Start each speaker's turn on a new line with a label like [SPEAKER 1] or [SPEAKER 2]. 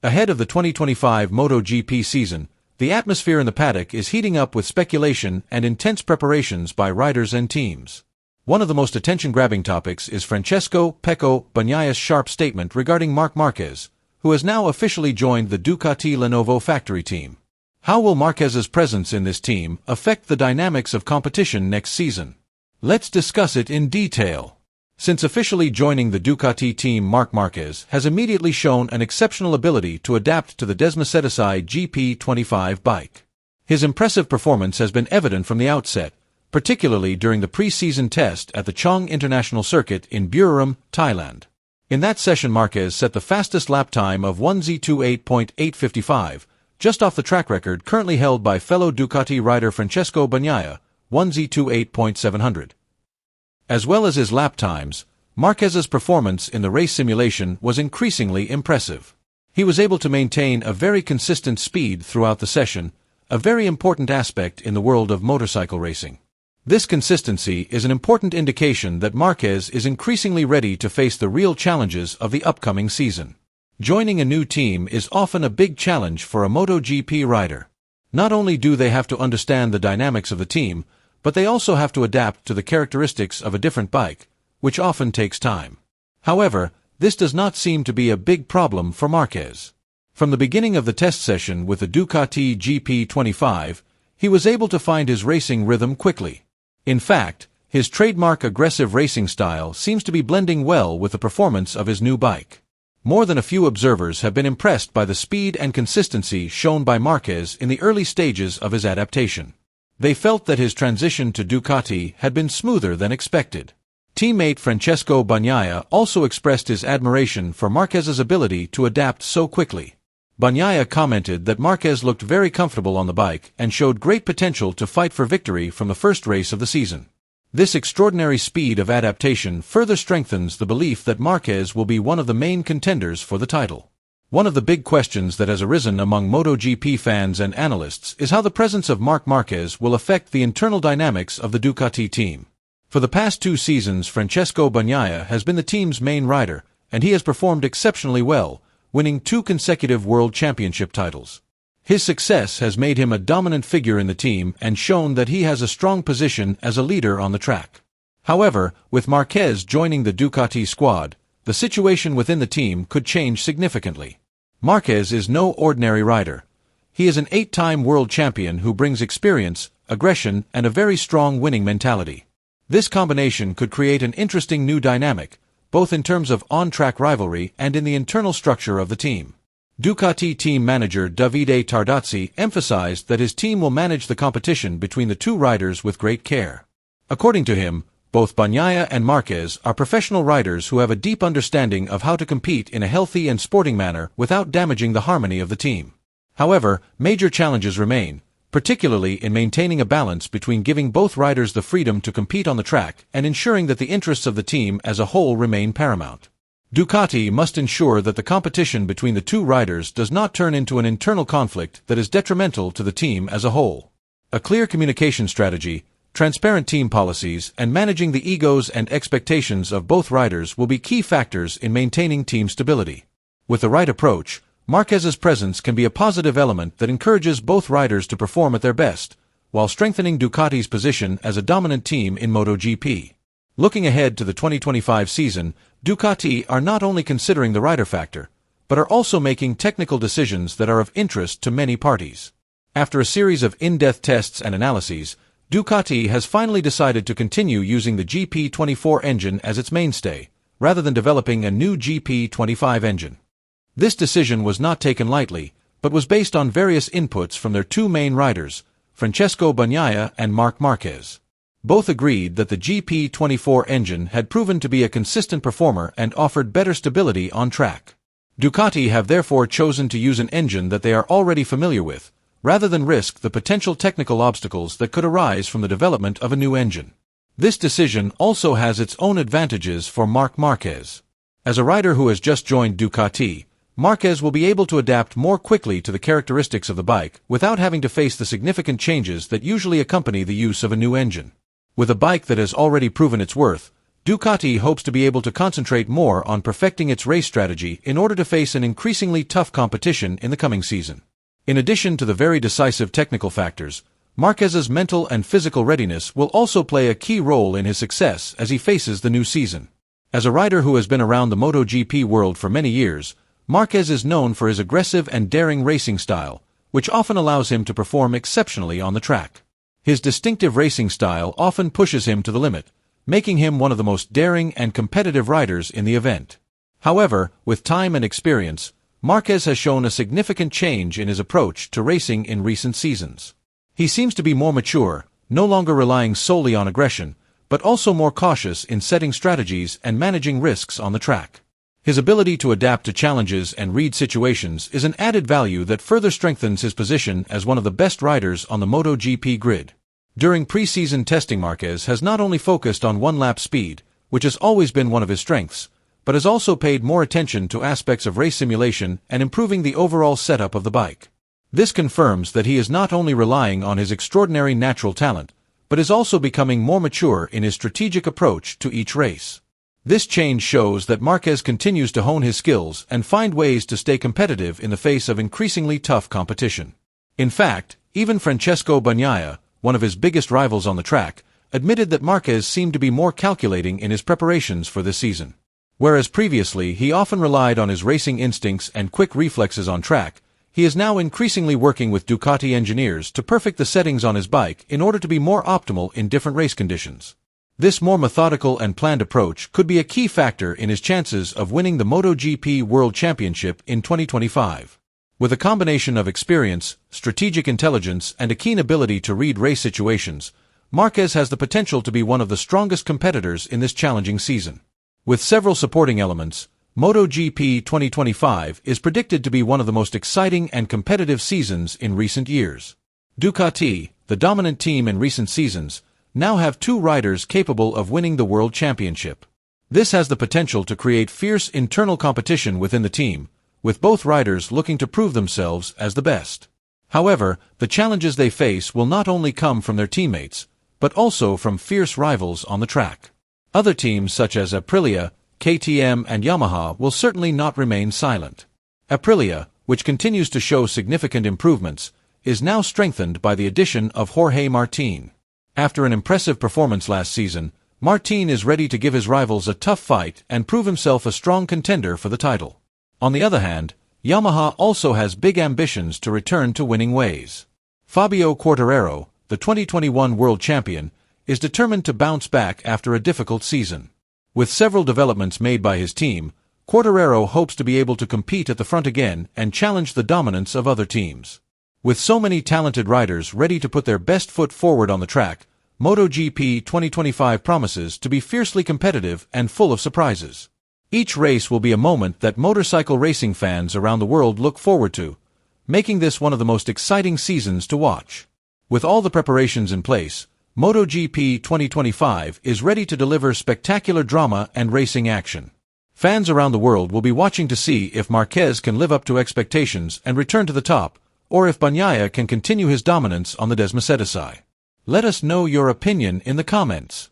[SPEAKER 1] Ahead of the 2025 MotoGP season, the atmosphere in the paddock is heating up with speculation and intense preparations by riders and teams. One of the most attention-grabbing topics is Francesco Bagnaia's sharp statement regarding Marc Marquez, who has now officially joined the Ducati Lenovo factory team. How will Marquez's presence in this team affect the dynamics of competition next season? Let's discuss it in detail. Since officially joining the Ducati team, Marc Marquez has immediately shown an exceptional ability to adapt to the MotoGP's GP25 bike. His impressive performance has been evident from the outset, particularly during the pre-season test at the Chong International Circuit in Buriram, Thailand. In that session, Marquez set the fastest lap time of 1:28.855, just off the track record currently held by fellow Ducati rider Francesco Bagnaia, 1:28.700. As well as his lap times, Marquez's performance in the race simulation was increasingly impressive. He was able to maintain a very consistent speed throughout the session, a very important aspect in the world of motorcycle racing. This consistency is an important indication that Marquez is increasingly ready to face the real challenges of the upcoming season. Joining a new team is often a big challenge for a MotoGP rider. Not only do they have to understand the dynamics of the team, but they also have to adapt to the characteristics of a different bike, which often takes time. However, this does not seem to be a big problem for Marquez. From the beginning of the test session with the Ducati GP25, he was able to find his racing rhythm quickly. In fact, his trademark aggressive racing style seems to be blending well with the performance of his new bike. More than a few observers have been impressed by the speed and consistency shown by Marquez in the early stages of his adaptation. They felt that his transition to Ducati had been smoother than expected. Teammate Francesco Bagnaia also expressed his admiration for Marquez's ability to adapt so quickly. Bagnaia commented that Marquez looked very comfortable on the bike and showed great potential to fight for victory from the first race of the season. This extraordinary speed of adaptation further strengthens the belief that Marquez will be one of the main contenders for the title. One of the big questions that has arisen among MotoGP fans and analysts is how the presence of Marc Marquez will affect the internal dynamics of the Ducati team. For the past 2 seasons, Francesco Bagnaia has been the team's main rider, and he has performed exceptionally well, winning 2 consecutive World Championship titles. His success has made him a dominant figure in the team and shown that he has a strong position as a leader on the track. However, with Marquez joining the Ducati squad, the situation within the team could change significantly. Marquez is no ordinary rider. He is an 8-time world champion who brings experience, aggression, and a very strong winning mentality. This combination could create an interesting new dynamic, both in terms of on-track rivalry and in the internal structure of the team. Ducati team manager Davide Tardozzi emphasized that his team will manage the competition between the 2 riders with great care. According to him, both Bagnaia and Marquez are professional riders who have a deep understanding of how to compete in a healthy and sporting manner without damaging the harmony of the team. However, major challenges remain, particularly in maintaining a balance between giving both riders the freedom to compete on the track and ensuring that the interests of the team as a whole remain paramount. Ducati must ensure that the competition between the 2 riders does not turn into an internal conflict that is detrimental to the team as a whole. A clear communication strategy, transparent team policies, and managing the egos and expectations of both riders will be key factors in maintaining team stability. With the right approach, Marquez's presence can be a positive element that encourages both riders to perform at their best, while strengthening Ducati's position as a dominant team in MotoGP. Looking ahead to the 2025 season, Ducati are not only considering the rider factor, but are also making technical decisions that are of interest to many parties. After a series of in-depth tests and analyses, Ducati has finally decided to continue using the GP24 engine as its mainstay, rather than developing a new GP25 engine. This decision was not taken lightly, but was based on various inputs from their 2 main riders, Francesco Bagnaia and Marc Marquez. Both agreed that the GP24 engine had proven to be a consistent performer and offered better stability on track. Ducati have therefore chosen to use an engine that they are already familiar with, rather than risk the potential technical obstacles that could arise from the development of a new engine. This decision also has its own advantages for Marc Marquez. As a rider who has just joined Ducati, Marquez will be able to adapt more quickly to the characteristics of the bike without having to face the significant changes that usually accompany the use of a new engine. With a bike that has already proven its worth, Ducati hopes to be able to concentrate more on perfecting its race strategy in order to face an increasingly tough competition in the coming season. In addition to the very decisive technical factors, Marquez's mental and physical readiness will also play a key role in his success as he faces the new season. As a rider who has been around the MotoGP world for many years, Marquez is known for his aggressive and daring racing style, which often allows him to perform exceptionally on the track. His distinctive racing style often pushes him to the limit, making him one of the most daring and competitive riders in the event. However, with time and experience, Marquez has shown a significant change in his approach to racing in recent seasons. He seems to be more mature, no longer relying solely on aggression, but also more cautious in setting strategies and managing risks on the track. His ability to adapt to challenges and read situations is an added value that further strengthens his position as one of the best riders on the MotoGP grid. During pre-season testing, Marquez has not only focused on one-lap speed, which has always been one of his strengths, but has also paid more attention to aspects of race simulation and improving the overall setup of the bike. This confirms that he is not only relying on his extraordinary natural talent, but is also becoming more mature in his strategic approach to each race. This change shows that Marquez continues to hone his skills and find ways to stay competitive in the face of increasingly tough competition. In fact, even Francesco Bagnaia, one of his biggest rivals on the track, admitted that Marquez seemed to be more calculating in his preparations for this season. Whereas previously he often relied on his racing instincts and quick reflexes on track, he is now increasingly working with Ducati engineers to perfect the settings on his bike in order to be more optimal in different race conditions. This more methodical and planned approach could be a key factor in his chances of winning the MotoGP World Championship in 2025. With a combination of experience, strategic intelligence, and a keen ability to read race situations, Marquez has the potential to be one of the strongest competitors in this challenging season. With several supporting elements, MotoGP 2025 is predicted to be one of the most exciting and competitive seasons in recent years. Ducati, the dominant team in recent seasons, now have two riders capable of winning the World Championship. This has the potential to create fierce internal competition within the team, with both riders looking to prove themselves as the best. However, the challenges they face will not only come from their teammates, but also from fierce rivals on the track. Other teams such as Aprilia, KTM and Yamaha will certainly not remain silent. Aprilia, which continues to show significant improvements, is now strengthened by the addition of Jorge Martin. After an impressive performance last season, Martin is ready to give his rivals a tough fight and prove himself a strong contender for the title. On the other hand, Yamaha also has big ambitions to return to winning ways. Fabio Quartararo, the 2021 world champion, is determined to bounce back after a difficult season. With several developments made by his team, Quartararo hopes to be able to compete at the front again and challenge the dominance of other teams. With so many talented riders ready to put their best foot forward on the track, MotoGP 2025 promises to be fiercely competitive and full of surprises. Each race will be a moment that motorcycle racing fans around the world look forward to, making this one of the most exciting seasons to watch. With all the preparations in place, MotoGP 2025 is ready to deliver spectacular drama and racing action. Fans around the world will be watching to see if Marquez can live up to expectations and return to the top, or if Bagnaia can continue his dominance on the Desmosedici. Let us know your opinion in the comments.